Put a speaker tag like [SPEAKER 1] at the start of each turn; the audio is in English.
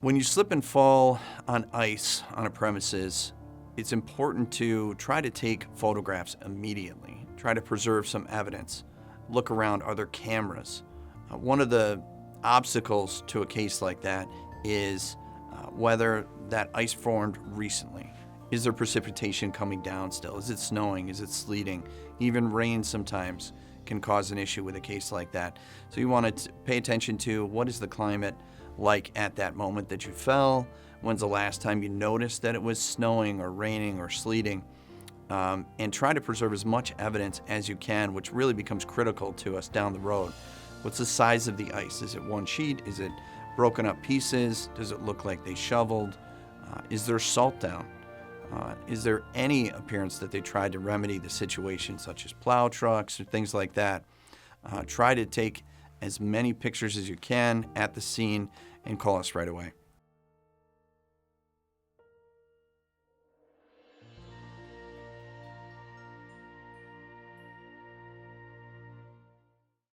[SPEAKER 1] When you slip and fall on ice on a premises, it's important to try to take photographs immediately. Try to preserve some evidence. Look around, are there cameras? One of the obstacles to a case like that is whether that ice formed recently. Is there precipitation coming down still? Is it snowing? Is it sleeting? Even rain sometimes can cause an issue with a case like that. So you want to pay attention to what is the climate like at that moment that you fell. When's the last time you noticed that it was snowing or raining or sleeting? And try to preserve as much evidence as you can, which really becomes critical to us down the road. What's the size of the ice? Is it one sheet? Is it broken up pieces? Does it look like they shoveled? Is there salt down? Is there any appearance that they tried to remedy the situation, such as plow trucks or things like that? Try to take as many pictures as you can at the scene and call us right away.